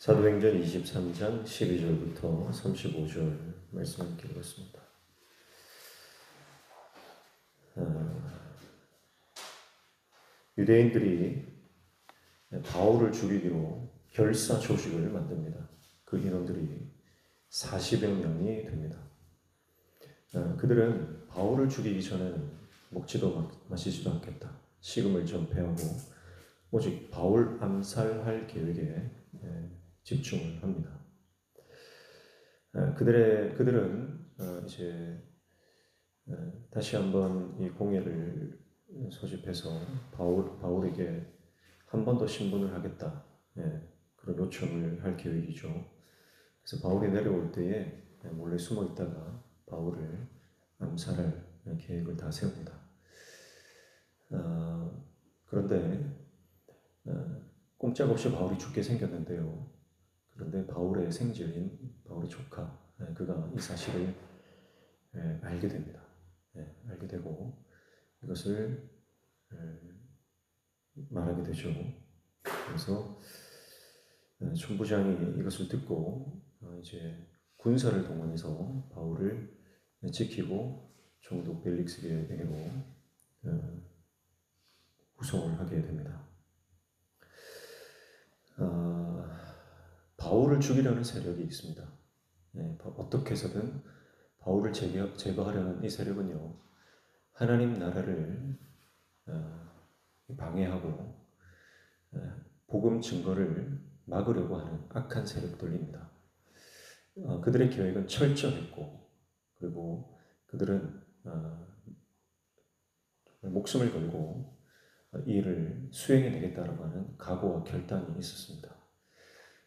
사도행전 23장 12절부터 35절 말씀 함께 읽겠습니다. 유대인들이 바울을 죽이기로 결사 조직을 만듭니다. 그 인원들이 40여 명이 됩니다. 그들은 바울을 죽이기 전에는 먹지도 마시지도 않겠다. 식음을 전폐하고 오직 바울 암살할 계획에 집중을 합니다. 그들은 이제 다시 한번 이 공회를 소집해서 바울에게 한 번 더 신문을 하겠다. 그런 요청을 할 계획이죠. 그래서 바울이 내려올 때에 몰래 숨어 있다가 바울을 암살할 계획을 다 세웁니다. 그런데 꼼짝없이 바울이 죽게 생겼는데요. 그런데 바울의 생질인 바울의 조카, 그가 이 사실을 알게 됩니다. 알게 되고 이것을 말하게 되죠. 그래서 총부장이 이것을 듣고 이제 군사를 동원해서 바울을 지키고 총독 벨릭스에게로 후송을 하게 됩니다. 바울을 죽이려는 세력이 있습니다. 어떻게 해서든 바울을 제거하려는 이 세력은요, 하나님 나라를 방해하고 복음 증거를 막으려고 하는 악한 세력들입니다. 그들의 계획은 철저했고, 그리고 그들은 목숨을 걸고 이 일을 수행해내겠다라고 하는 각오와 결단이 있었습니다.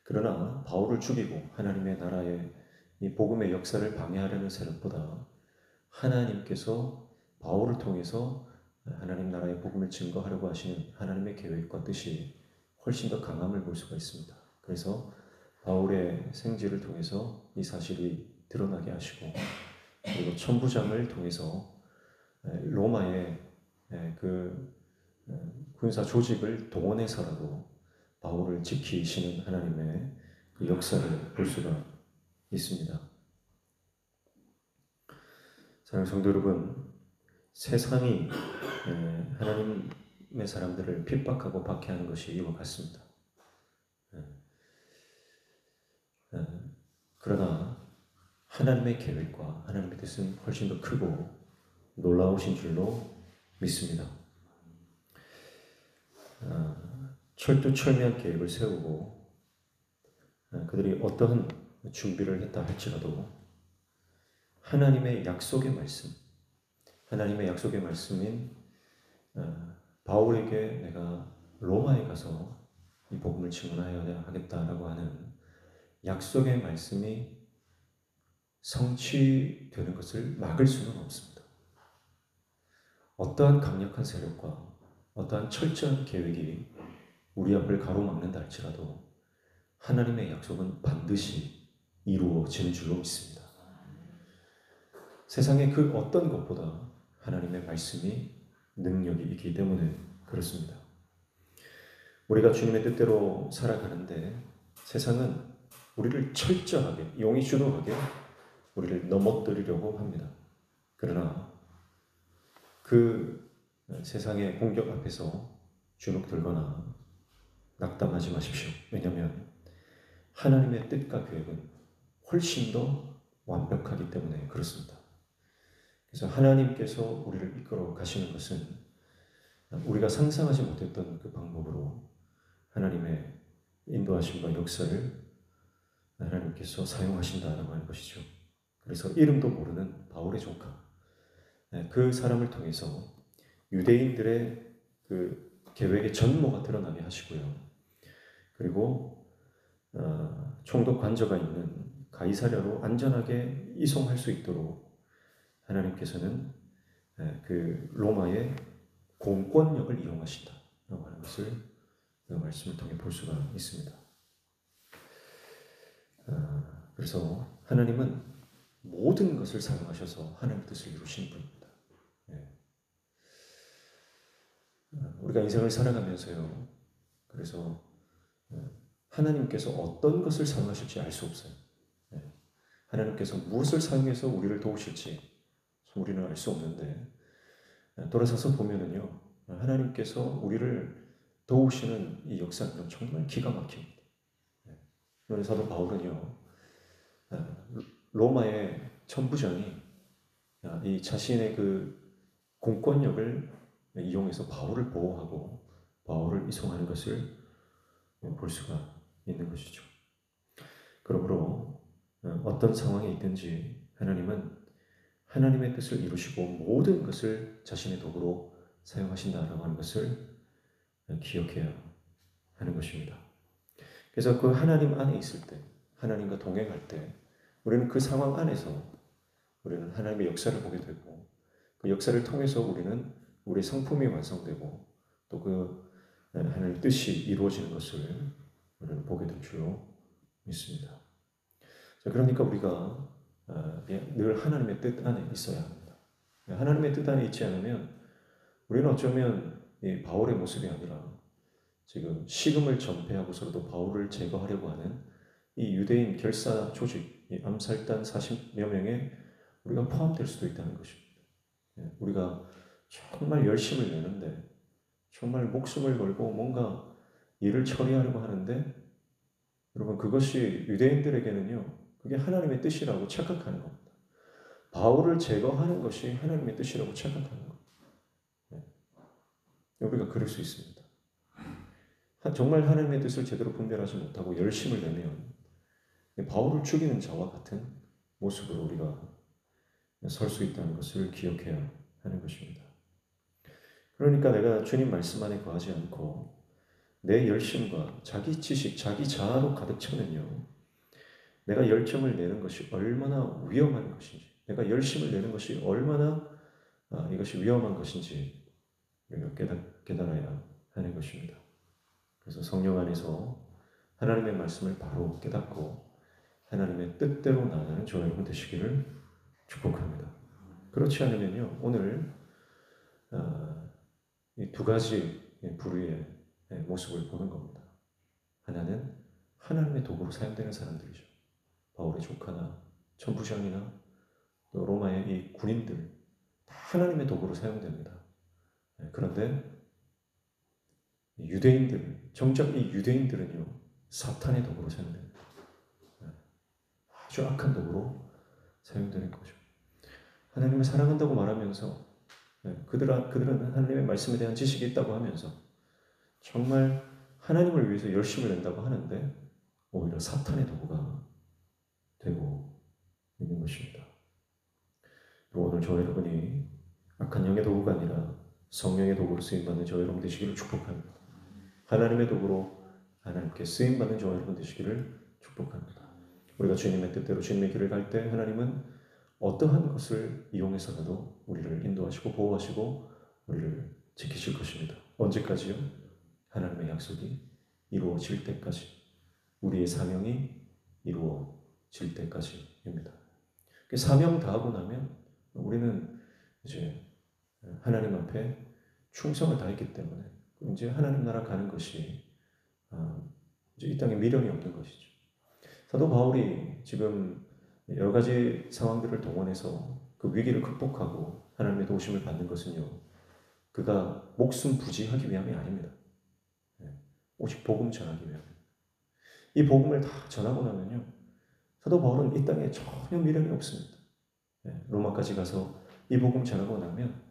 그러나 바울을 죽이고 하나님의 나라의 이 복음의 역사를 방해하려는 세력보다 하나님께서 바울을 통해서 하나님 나라의 복음을 증거하려고 하시는 하나님의 계획과 뜻이 훨씬 더 강함을 볼 수가 있습니다. 그래서 바울의 생지를 통해서 이 사실이 드러나게 하시고, 그리고 천부장을 통해서 로마의 그 군사 조직을 동원해서라도 바울을 지키시는 하나님의 그 역사를 볼 수가 있습니다. 사랑하는 성도 여러분, 세상이 하나님의 사람들을 핍박하고 박해하는 것이 이와 같습니다. 그러나 하나님의 계획과 하나님의 뜻은 훨씬 더 크고 놀라우신 줄로 믿습니다. 철두철미한 계획을 세우고 그들이 어떠한 준비를 했다 할지라도 하나님의 약속의 말씀, 하나님의 약속의 말씀인 바울에게 내가 로마에 가서 이 복음을 증언하여야 하겠다라고 하는 약속의 말씀이 성취되는 것을 막을 수는 없습니다. 어떠한 강력한 세력과 어떠한 철저한 계획이 우리 앞을 가로막는다 할지라도 하나님의 약속은 반드시 이루어지는 줄로 믿습니다. 세상의 그 어떤 것보다 하나님의 말씀이 능력이 있기 때문에 그렇습니다. 우리가 주님의 뜻대로 살아가는데 세상은 우리를 철저하게, 용이 주도하게 우리를 넘어뜨리려고 합니다. 그러나 그 세상의 공격 앞에서 주눅 들거나 낙담하지 마십시오. 왜냐하면 하나님의 뜻과 계획은 훨씬 더 완벽하기 때문에 그렇습니다. 그래서 하나님께서 우리를 이끌어 가시는 것은 우리가 상상하지 못했던 그 방법으로 하나님의 인도하심과 역사를 하나님께서 사용하신다라고 하는 것이죠. 그래서 이름도 모르는 바울의 조카, 그 사람을 통해서 유대인들의 그 계획의 전모가 드러나게 하시고요. 그리고 총독 관저가 있는 가이사랴로 안전하게 이송할 수 있도록 하나님께서는 그 로마의 공권력을 이용하신다라고 하는 것을 그 말씀을 통해 볼 수가 있습니다. 그래서 하나님은 모든 것을 사용하셔서 하나님의 뜻을 이루시는 분입니다. 우리가 인생을 살아가면서요, 그래서 하나님께서 어떤 것을 사용하실지 알 수 없어요. 하나님께서 무엇을 사용해서 우리를 도우실지 우리는 알 수 없는데, 돌아서서 보면은요, 하나님께서 우리를 도우시는 이 역사는 정말 기가 막힙니다. 그래서 사도 바울은요, 로마의 천부장이 이 자신의 그 공권력을 이용해서 바울을 보호하고 바울을 이송하는 것을 볼 수가 있는 것이죠. 그러므로 어떤 상황에 있든지 하나님은 하나님의 뜻을 이루시고 모든 것을 자신의 도구로 사용하신다라고 하는 것을 기억해야 하는 것입니다. 그래서 그 하나님 안에 있을 때, 하나님과 동행할 때 우리는 그 상황 안에서 우리는 하나님의 역사를 보게 되고, 그 역사를 통해서 우리는 우리의 성품이 완성되고 또 그 하나님의 뜻이 이루어지는 것을 우리는 보게 될 줄로 믿습니다. 그러니까 우리가 늘 하나님의 뜻 안에 있어야 합니다. 하나님의 뜻 안에 있지 않으면 우리는 어쩌면 이 바울의 모습이 아니라 지금 식음을 전폐하고서도 바울을 제거하려고 하는 이 유대인 결사 조직, 이 암살단 40여 명에 우리가 포함될 수도 있다는 것입니다. 우리가 정말 열심을 내는데, 정말 목숨을 걸고 뭔가 일을 처리하려고 하는데, 여러분 그것이 유대인들에게는요, 그게 하나님의 뜻이라고 착각하는 겁니다. 바울을 제거하는 것이 하나님의 뜻이라고 착각하는 겁니다. 우리가 그럴 수 있습니다. 정말 하나님의 뜻을 제대로 분별하지 못하고 열심을 내면 바울을 죽이는 자와 같은 모습으로 우리가 설 수 있다는 것을 기억해야 하는 것입니다. 그러니까 내가 주님 말씀 안에 거하지 않고 내 열심과 자기 지식, 자기 자아로 가득 차면요, 내가 열정을 내는 것이 얼마나 위험한 것인지, 내가 열심을 내는 것이 얼마나 이것이 위험한 것인지 우리가 깨달아야 하는 것입니다. 그래서 성령 안에서 하나님의 말씀을 바로 깨닫고 하나님의 뜻대로 나아가는 저와 여러분 되시기를 축복합니다. 그렇지 않으면요, 오늘 이 두 가지 부류의 모습을 보는 겁니다. 하나는 하나님의 도구로 사용되는 사람들이죠. 바울의 조카나 천부장이나 또 로마의 이 군인들 다 하나님의 도구로 사용됩니다. 그런데 유대인들, 정작 이 유대인들은요, 사탄의 도구로 사용됩니다. 아주 악한 도구로 사용되는 거죠. 하나님을 사랑한다고 말하면서 그들은 하나님의 말씀에 대한 지식이 있다고 하면서 정말 하나님을 위해서 열심을 낸다고 하는데 오히려 사탄의 도구가 되고 있는 것입니다. 오늘 저와 여러분이 악한 영의 도구가 아니라 성령의 도구로 쓰임받는 저와 여러분 되시기를 축복합니다. 하나님의 도구로 하나님께 쓰임받는 저와 여러분 되시기를 축복합니다. 우리가 주님의 뜻대로 주님의 길을 갈 때 하나님은 어떠한 것을 이용해서라도 우리를 인도하시고 보호하시고 우리를 지키실 것입니다. 언제까지요? 하나님의 약속이 이루어질 때까지, 우리의 사명이 이루어질 때까지입니다. 사명 다 하고 나면 우리는 이제 하나님 앞에 충성을 다했기 때문에 이제 하나님 나라 가는 것이 이제 이 땅에 미련이 없는 것이죠. 사도 바울이 지금 여러 가지 상황들을 동원해서 그 위기를 극복하고 하나님의 도우심을 받는 것은요, 그가 목숨 부지하기 위함이 아닙니다. 오직 복음 전하기 위함. 이 복음을 다 전하고 나면요, 사도 바울은 이 땅에 전혀 미련이 없습니다. 로마까지 가서 이 복음 전하고 나면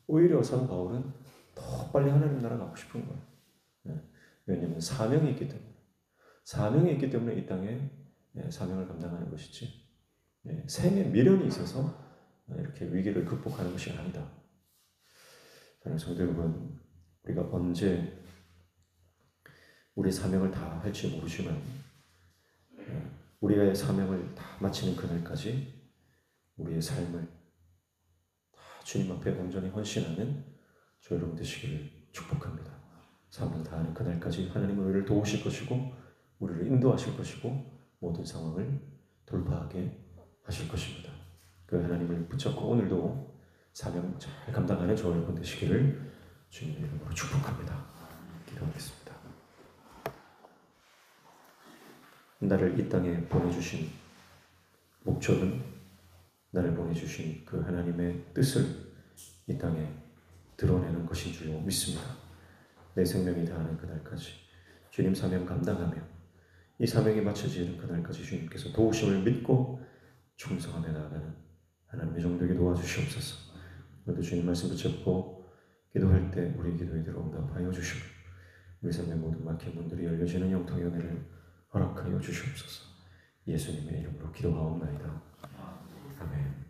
오히려 사도 바울은 더 빨리 하나님 나라 가고 싶은 거예요. 왜냐하면 사명이 있기 때문에. 사명이 있기 때문에 이 땅에 사명을 감당하는 것이지, 생에 미련이 있어서 이렇게 위기를 극복하는 것이 아니다. 사랑하는 성도 여러분, 우리가 언제 우리 사명을 다 할지 모르지만 우리의 사명을 다 마치는 그날까지 우리의 삶을 다 주님 앞에 온전히 헌신하는 저 여러분 되시기를 축복합니다. 사명 다하는 그날까지 하나님은 우리를 도우실 것이고 우리를 인도하실 것이고 모든 상황을 돌파하게 하실 것입니다. 그 하나님을 붙잡고 오늘도 사명 잘 감당하는 저 여러분 되시기를 주님의 이름으로 축복합니다. 기도하겠습니다. 나를 이 땅에 보내주신 목적은 나를 보내주신 그 하나님의 뜻을 이 땅에 드러내는 것인 줄 믿습니다. 내 생명이 다하는 그날까지 주님 사명 감당하며 이 사명이 마쳐지는 그날까지 주님께서 도우심을 믿고 충성하며 나아가는 하나님의 종들에게 도와주시옵소서. 오늘도 주님 말씀 붙잡고 기도할 때 우리 기도에 들어 응답하여 주시고 우리 삶의 모든 막힌 문들이 열려지는 영통의 은혜를 허락하여 주시옵소서. 예수님의 이름으로 기도하옵나이다. 아멘.